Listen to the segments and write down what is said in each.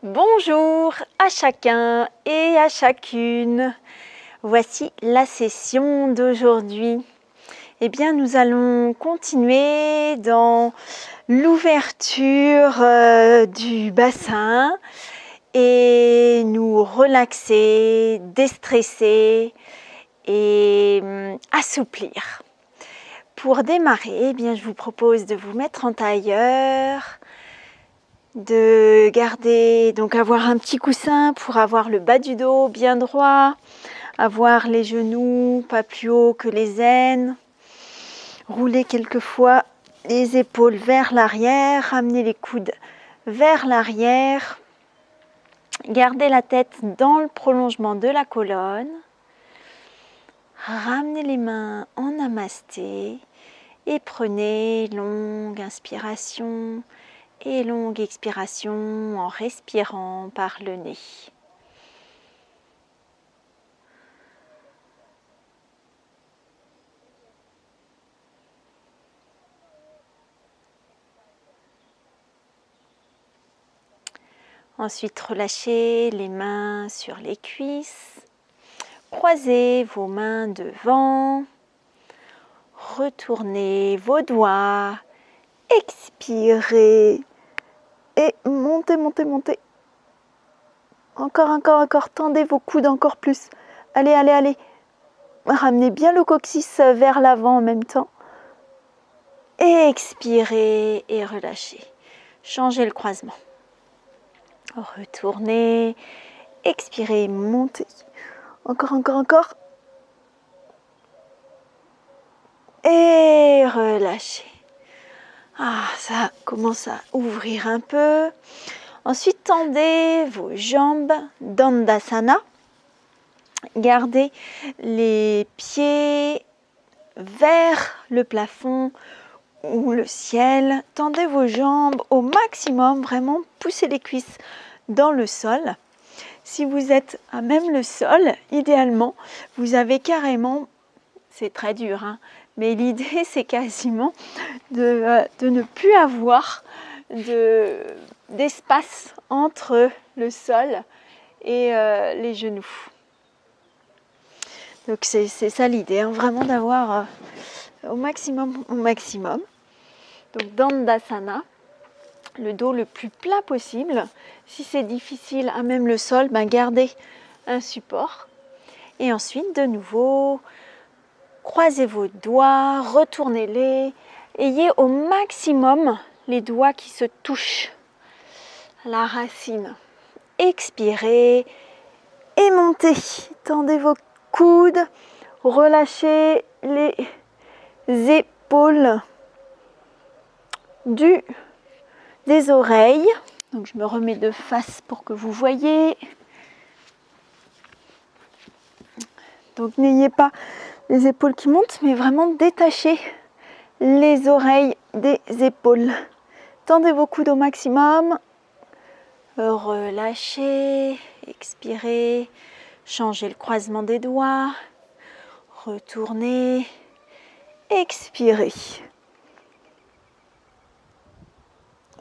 Bonjour à chacun et à chacune. Voici la session d'aujourd'hui. Eh bien, nous allons continuer dans l'ouverture du bassin et nous relaxer, déstresser et assouplir. Pour démarrer, eh bien, je vous propose de vous mettre en tailleur, de garder, donc avoir un petit coussin pour avoir le bas du dos bien droit, avoir les genoux pas plus haut que les aines, rouler quelquefois les épaules vers l'arrière, ramener les coudes vers l'arrière, garder la tête dans le prolongement de la colonne, ramenez les mains en namasté et prenez longue inspiration et longue expiration en respirant par le nez. Ensuite, relâchez les mains sur les cuisses, croisez vos mains devant, retournez vos doigts, expirez et montez, montez, montez. Encore, tendez vos coudes encore plus. Allez, allez, allez. Ramenez bien le coccyx vers l'avant en même temps. Expirez et relâchez. Changez le croisement. Retournez, expirez, montez. Encore. Et relâchez. Ça commence à ouvrir un peu. Ensuite, tendez vos jambes, Dandasana. Gardez les pieds vers le plafond ou le ciel. Tendez vos jambes au maximum, vraiment poussez les cuisses dans le sol. Si vous êtes à même le sol, idéalement, vous avez carrément, c'est très dur, mais l'idée c'est quasiment de ne plus avoir d'espace entre le sol et les genoux. Donc c'est ça l'idée, vraiment d'avoir au maximum. Donc Dandasana, le dos le plus plat possible. Si c'est difficile à même le sol, gardez un support. Et ensuite, de nouveau, croisez vos doigts, retournez-les. Ayez au maximum les doigts qui se touchent à la racine. Expirez et montez. Tendez vos coudes, relâchez les épaules des oreilles. Donc je me remets de face pour que vous voyez. Donc n'ayez pas les épaules qui montent, mais vraiment détachez les oreilles des épaules. Tendez vos coudes au maximum. Relâchez, expirez, changez le croisement des doigts. Retournez, expirez.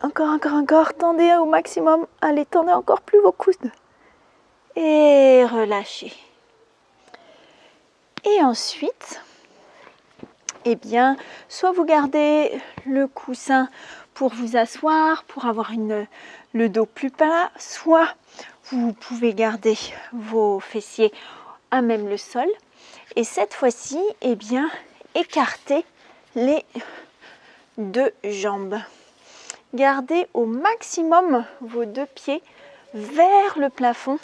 Encore, tendez au maximum. Allez, tendez encore plus vos coudes. Et relâchez. Et ensuite, soit vous gardez le coussin pour vous asseoir, pour avoir le dos plus plat, soit vous pouvez garder vos fessiers à même le sol. Et cette fois-ci, écartez les deux jambes. Gardez au maximum vos deux pieds vers le plafond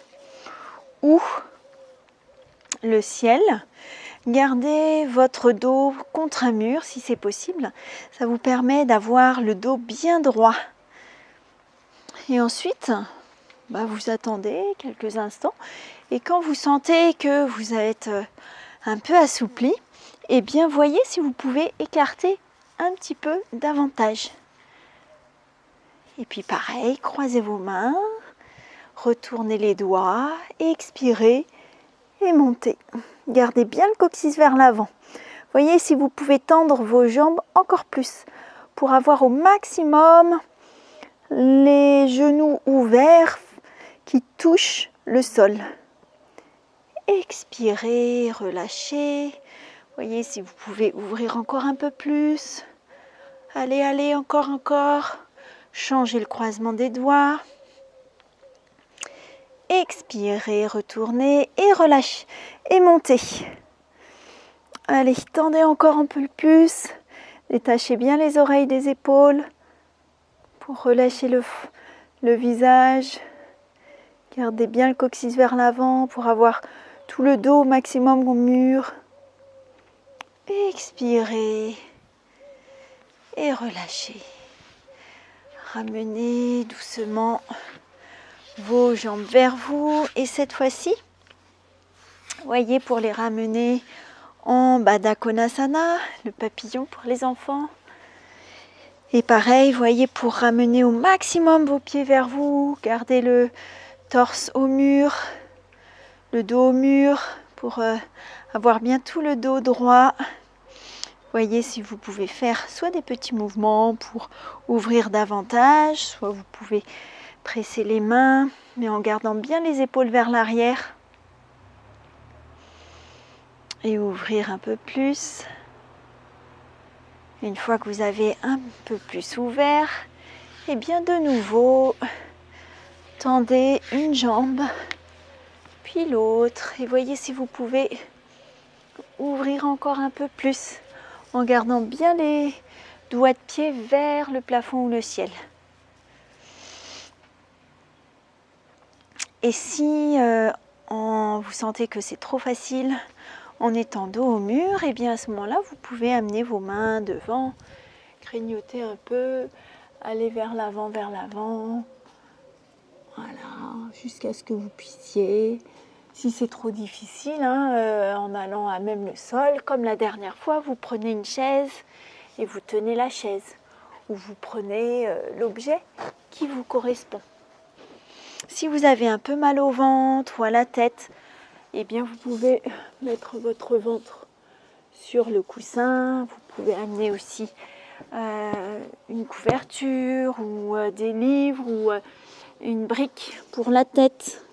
ou le ciel. Gardez votre dos contre un mur si c'est possible. Ça vous permet d'avoir le dos bien droit. Et ensuite, vous attendez quelques instants. Et quand vous sentez que vous êtes un peu assoupli, voyez si vous pouvez écarter un petit peu davantage. Et puis pareil, croisez vos mains, retournez les doigts, expirez et montez. Gardez bien le coccyx vers l'avant. Voyez si vous pouvez tendre vos jambes encore plus pour avoir au maximum les genoux ouverts, touche le sol. Expirez, relâchez. Voyez si vous pouvez ouvrir encore un peu plus. Allez, allez, encore. Changez le croisement des doigts. Expirez, retournez et relâchez. Et montez. Allez, tendez encore un peu plus. Détachez bien les oreilles des épaules pour relâcher le visage. Gardez bien le coccyx vers l'avant pour avoir tout le dos au maximum au mur. Expirez et relâchez. Ramenez doucement vos jambes vers vous et cette fois-ci, voyez, pour les ramener en Baddha Konasana, le papillon pour les enfants. Et pareil, voyez, pour ramener au maximum vos pieds vers vous, gardez le torse au mur, le dos au mur pour avoir bien tout le dos droit. Voyez si vous pouvez faire soit des petits mouvements pour ouvrir davantage, soit vous pouvez presser les mains, mais en gardant bien les épaules vers l'arrière. Et ouvrir un peu plus. Une fois que vous avez un peu plus ouvert, et bien de nouveau, tendez une jambe, puis l'autre. Et voyez si vous pouvez ouvrir encore un peu plus, en gardant bien les doigts de pied vers le plafond ou le ciel. Et si vous sentez que c'est trop facile en étant dos au mur, et bien à ce moment-là, vous pouvez amener vos mains devant, grignoter un peu, aller vers l'avant, voilà, jusqu'à ce que vous puissiez. Si c'est trop difficile, en allant à même le sol, comme la dernière fois, vous prenez une chaise et vous tenez la chaise, ou vous prenez l'objet qui vous correspond. Si vous avez un peu mal au ventre ou à la tête, eh bien vous pouvez mettre votre ventre sur le coussin. Vous pouvez amener aussi une couverture ou des livres ou une brique pour la tête.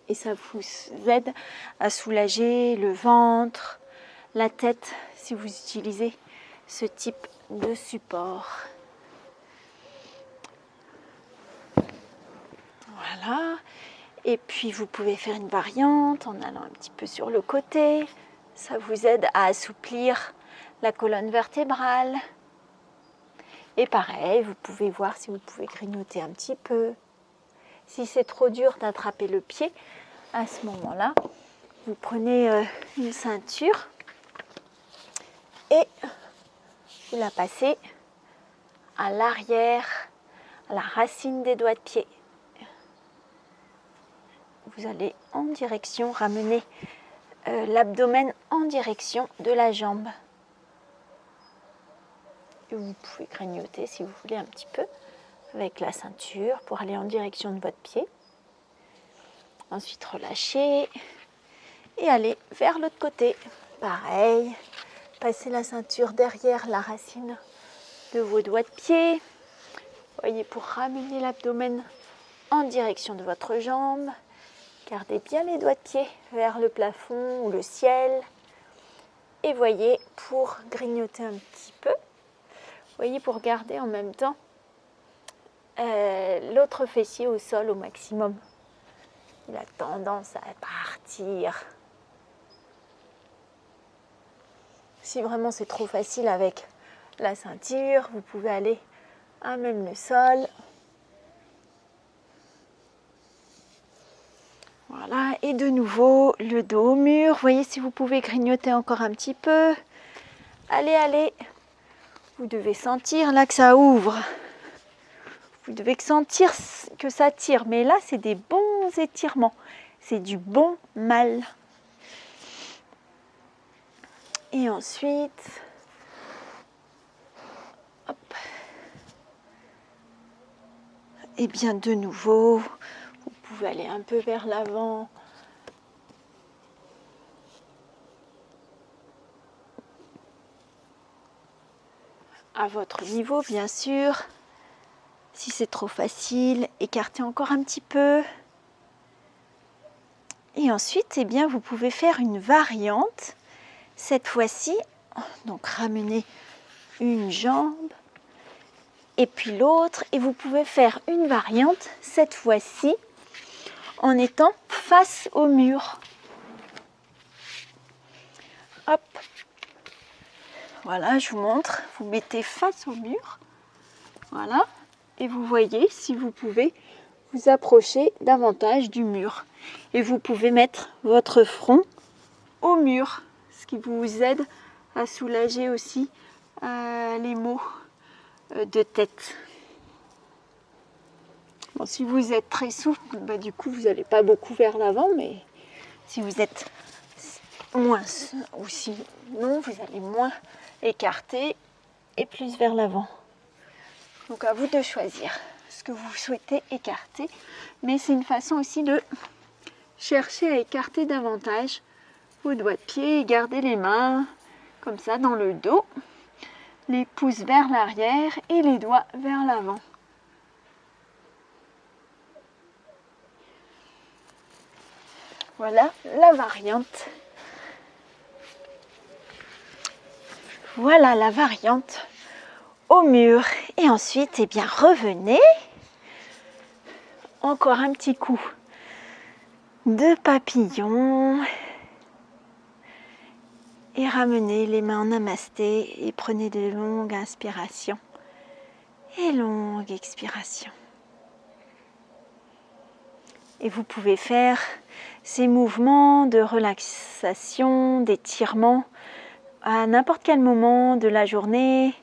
Et ça vous aide à soulager le ventre, la tête, si vous utilisez ce type de support. Voilà. Et puis vous pouvez faire une variante en allant un petit peu sur le côté. Ça vous aide à assouplir la colonne vertébrale. Et pareil, vous pouvez voir si vous pouvez grignoter un petit peu. Si c'est trop dur d'attraper le pied, à ce moment-là, vous prenez une ceinture et vous la passez à l'arrière, à la racine des doigts de pied. Vous allez en direction, ramener l'abdomen en direction de la jambe. Et vous pouvez grignoter si vous voulez un petit peu avec la ceinture pour aller en direction de votre pied. Ensuite relâchez et allez vers l'autre côté. Pareil, passez la ceinture derrière la racine de vos doigts de pied. Voyez, pour ramener l'abdomen en direction de votre jambe. Gardez bien les doigts de pied vers le plafond ou le ciel. Et voyez, pour grignoter un petit peu, voyez, pour garder en même temps l'autre fessier au sol au maximum. Il a tendance à partir. Si vraiment c'est trop facile avec la ceinture, vous pouvez aller à même le sol. Voilà, et de nouveau, le dos au mur. Voyez si vous pouvez grignoter encore un petit peu. Allez, allez. Vous devez sentir là que ça ouvre. Vous devez sentir que ça tire. Mais là, c'est des bons étirements. C'est du bon mal. Et ensuite, hop. Et bien de nouveau, vous pouvez aller un peu vers l'avant. À votre niveau, bien sûr. Si c'est trop facile, écartez encore un petit peu. Et ensuite, eh bien, vous pouvez faire une variante. Cette fois-ci, donc ramenez une jambe et puis l'autre. Et vous pouvez faire une variante, cette fois-ci, en étant face au mur. Hop. Voilà, je vous montre. Vous mettez face au mur. Voilà. Et vous voyez si vous pouvez vous approcher davantage du mur. Et vous pouvez mettre votre front au mur, ce qui vous aide à soulager aussi les maux de tête. Bon, si vous êtes très souple, bah, du coup vous n'allez pas beaucoup vers l'avant, mais si vous êtes moins, ou sinon vous allez moins écarter et plus vers l'avant. Donc à vous de choisir ce que vous souhaitez écarter, mais c'est une façon aussi de chercher à écarter davantage vos doigts de pied et garder les mains comme ça dans le dos, les pouces vers l'arrière et les doigts vers l'avant. Voilà la variante. Voilà la variante au mur. Et ensuite, eh bien, revenez. Encore un petit coup de papillon. Et ramenez les mains en namasté et prenez de longues inspirations et longues expirations. Et vous pouvez faire ces mouvements de relaxation, d'étirement à n'importe quel moment de la journée.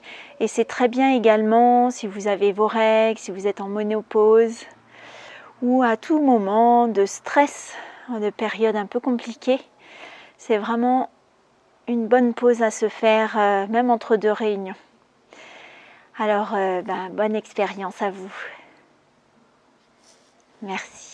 Et c'est très bien également si vous avez vos règles, si vous êtes en ménopause ou à tout moment de stress, de période un peu compliquée. C'est vraiment une bonne pause à se faire, même entre deux réunions. Alors, bonne expérience à vous. Merci.